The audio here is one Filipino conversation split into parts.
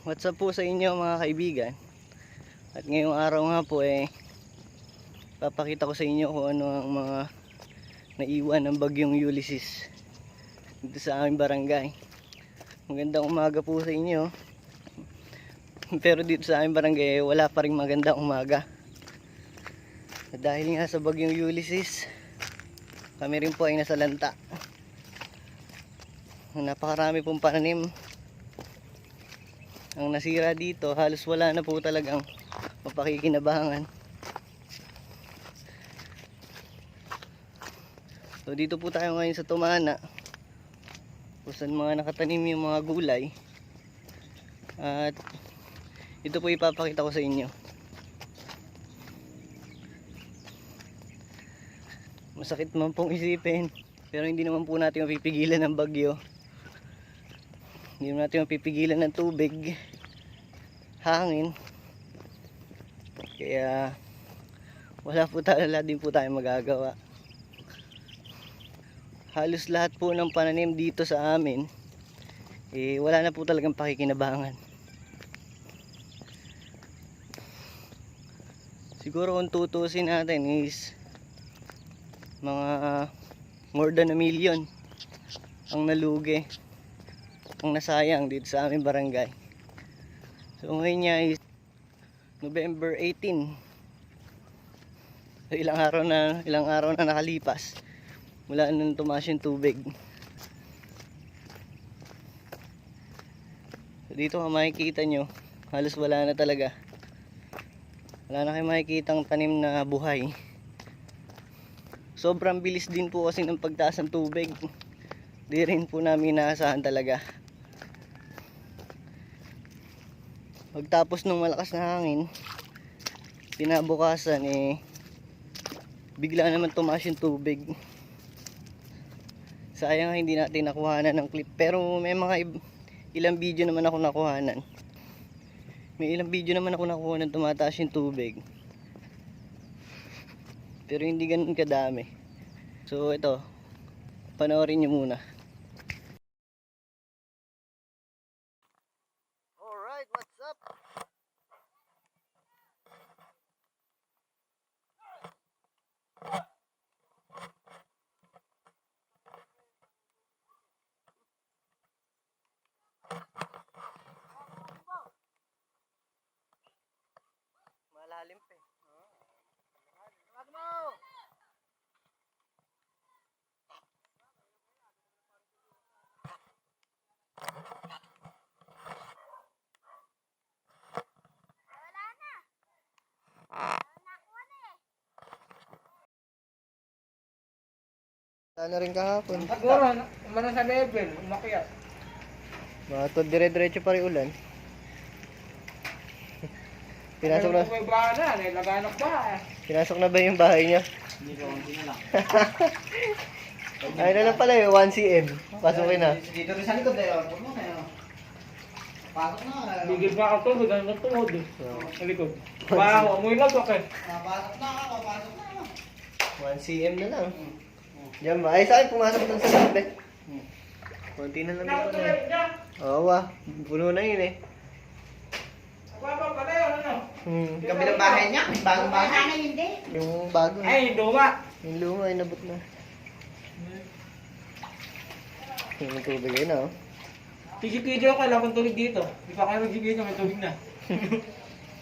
What's up po sa inyo mga kaibigan. At ngayong araw nga po papakita ko sa inyo kung ano ang mga naiwan ng bagyong Ulysses dito sa aming barangay. Magandang umaga po sa inyo. Pero dito sa aming barangay wala pa rin magandang umaga. At dahil nga sa bagyong Ulysses, kami rin po ay nasalanta. Napakarami pong pananim ang nasira dito, halos wala na po talagang mapakikinabangan. So dito po tayo ngayon sa Tumana, kung saan mga nakatanim yung mga gulay. At ito po ipapakita ko sa inyo. Masakit man pong isipin, pero hindi naman po natin mapipigilan ng bagyo. Hindi natin mapipigilan ng tubig, hangin. Kaya wala din po tayo magagawa. Halos lahat po ng pananim dito sa amin wala na po talagang pakikinabangan. Siguro kung tutusin natin is mga more than 1 million ang nalugi, ang nasayang dito sa aming barangay. So ngayon niya is November 18. So ilang araw na nakalipas mula nung tumaas yung tubig. So dito kung makikita nyo, halos wala na talaga. Wala na kayong makikitang tanim na buhay. Sobrang bilis din po kasi ng pagtaas ng tubig. Di rin po namin inaasahan talaga. Pagtapos ng malakas na hangin, kinabukasan bigla naman tumaas yung tubig. Sayang hindi natin nakuhanan ng clip, pero may mga ilang video naman ako nakuhanan. May ilang video naman ako nakuha ng tumataas yung tubig, pero hindi ganun kadami. So ito, panoorin nyo muna. Alright, what's up? Malalim pa Ano rin kahapon? Siguro, umano sa level, umakyat. Mga dire-diretso pa rin ulan. Pinasok na. May bahala, nilaganak ba? Pinasok na ba yung bahay niya? Hindi ko, hindi na lang. Ay na lang pala yung 1cm. Pasukin na. Dito rin sa likod eh, huwag mo na. Pasok na. Bigil pa ako to, ganun tuhod eh. Sa likod. Baho, amoy lang okay. Pasok na, papasok na. 1cm na lang. Diyan ba? Ay saan pumasok doon sa loob konti na lang dito na. Oo puno na yun Papa, pala yun, ano? Kabilang bahay niya? May bagong bahay? Hindi. Yung bago. Ay, luma. Yung luma ay nabot na. Yung tubig ay na Tigi-video ka, labang tulig dito. Di pa kayo mag-video, may tulig na.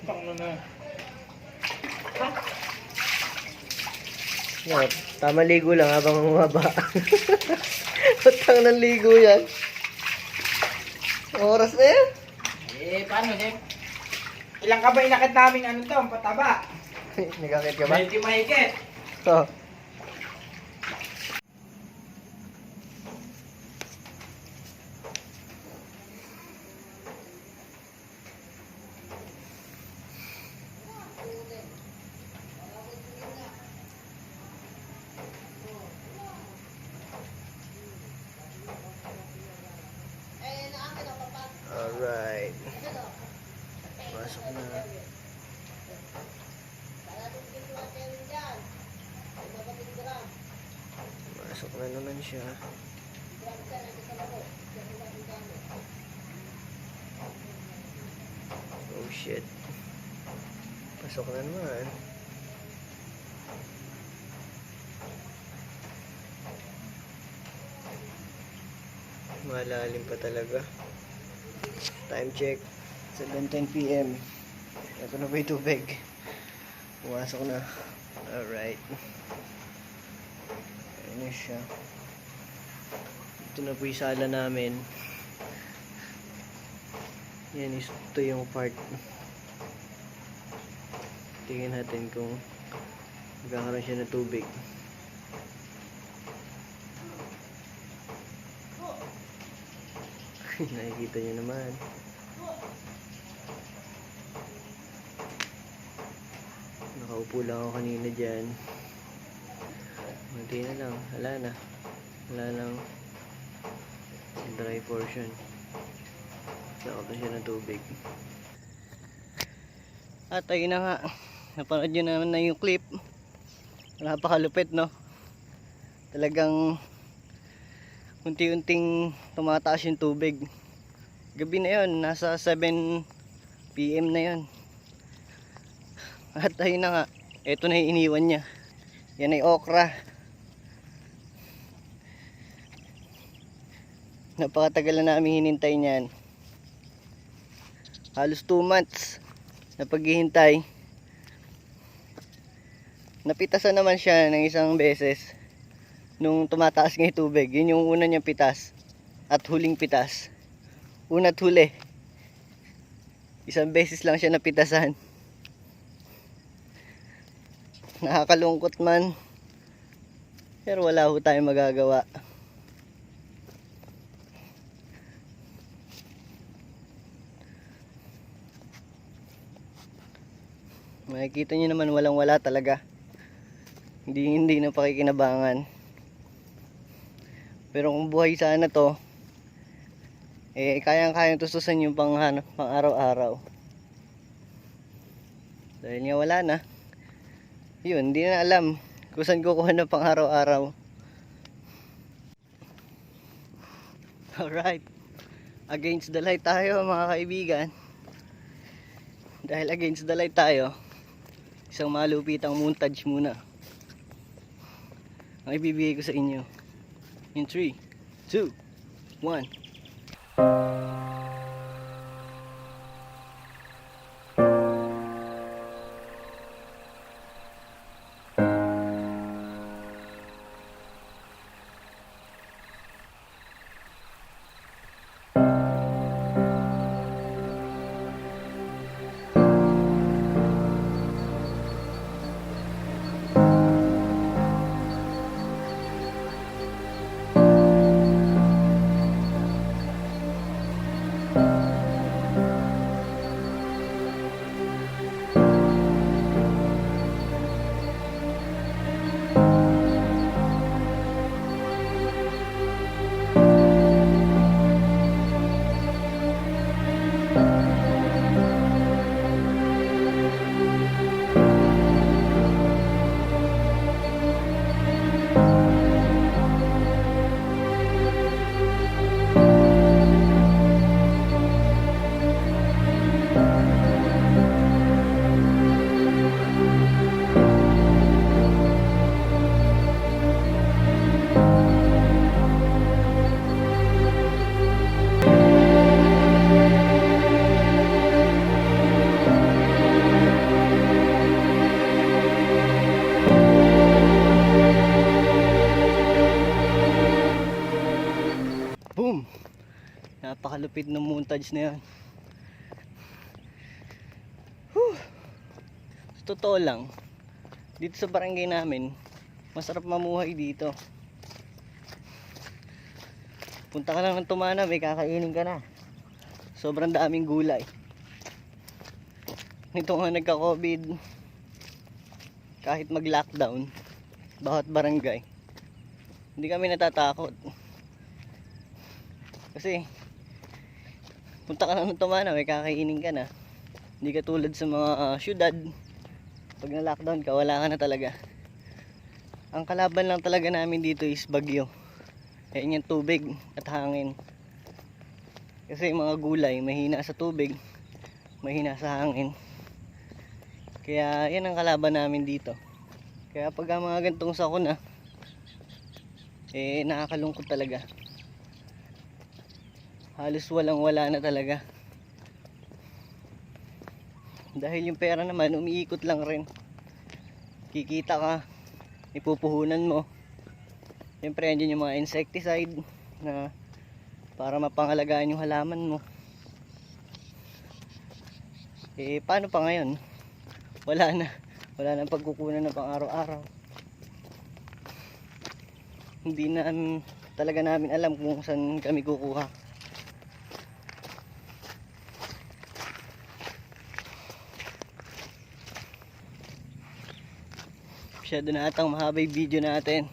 Bak na. Yan, tama ligo lang habang umaba. Patang ng ligo yan. Oras na yan. Paano, Jeff? Ilang ka ba inakit namin ano to, ang pataba? Nagkakit ka ba? 20 mahigit. Oo. Alright. Pasok na. Pasok na naman siya. shit. Pasok na naman. Malalim pa talaga. Time check. 7:10 PM. Ito na ba yung tubig? Pumasok na. Alright. Ayan na siya. Ito na po yung sala namin. Yan, ito yung part. Tingnan natin kung magkakaroon siya ng tubig. Nakikita nyo naman. Nakaupo lang ako kanina dyan. Kunti na lang. Wala na. Wala lang dry portion. Nakaupo siya ng tubig. At ayun na nga. Napanood nyo naman na yung clip. Napakalupit, no? Talagang unti-unting tumataas yung tubig. Gabi na yun. Nasa 7 PM na yun. At ayun na nga. Ito na yung iniwan niya. Yan ay okra. Napakatagal na namin hinintay niyan. Halos 2 months na paghihintay. Napitasan naman siya ng isang beses nung tumataas ng tubig. Yun yung una niyang pitas at huling pitas. Una at huli. Isang beses lang siya napitasan. Nakakalungkot man. Pero wala ho tayong magagawa. Makikita nyo naman walang wala talaga. Hindi na pakikinabangan. Pero kung buhay sana to, kayang-kayang tustusan yung pang araw-araw. Dahil nga wala na. Yun, hindi na alam kung saan kukuha ng pang araw-araw. Alright. Against the light tayo, mga kaibigan. Dahil against the light tayo, isang malupitang montage muna ang ibibigay ko sa inyo. In 3, 2, 1. Boom! Napakalupit ng montage na yan. Whew. Sa totoo lang, dito sa barangay namin, masarap mamuhay dito. Punta ka lang ng Tumana, may kakainin ka na. Sobrang daming gulay. Nito nga nagka-COVID, kahit mag-lockdown, bawat barangay, hindi kami natatakot. Kasi punta ka lang ng Tumana, may kakainin ka na. Hindi ka tulad sa mga syudad, pag na-lockdown ka, wala ka na talaga. Ang kalaban lang talaga namin dito is bagyo. Ayan yung tubig at hangin. Kasi mga gulay mahina sa tubig, mahina sa hangin. Kaya yan ang kalaban namin dito. Kaya pag mga gantong sakuna, nakakalungkot talaga. Halos walang wala na talaga. Dahil yung pera naman umiikot lang rin. Kikita ka, ipupuhunan mo. Siyempre andyan yung mga insecticide na para mapangalagaan yung halaman mo. Paano pa ngayon? Wala na pagkukunan ng pang araw-araw. Hindi na talaga namin alam kung saan kami kukuha. Masyado na atang mahaba yung video natin.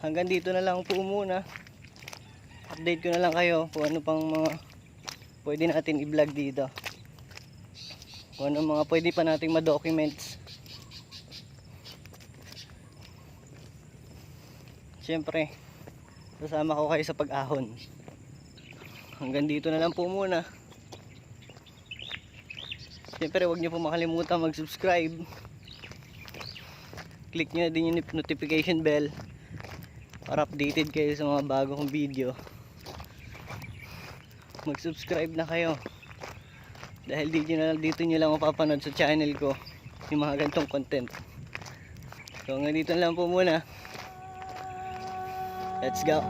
Hanggang dito na lang po muna. Update ko na lang kayo kung ano pang mga pwede natin i-vlog dito. Kung ano mga pwede pa nating ma-documents. Siyempre, sasama ko kayo sa pag-ahon. Hanggang dito na lang po muna. Siyempre, huwag niyo po makalimutan mag-subscribe. Click nyo din yung notification bell para updated kayo sa mga bago kong video. Mag-subscribe na kayo dahil dito nyo lang mapapanood sa channel ko yung mga ganitong content. So hanggang dito na lang po muna. Let's go.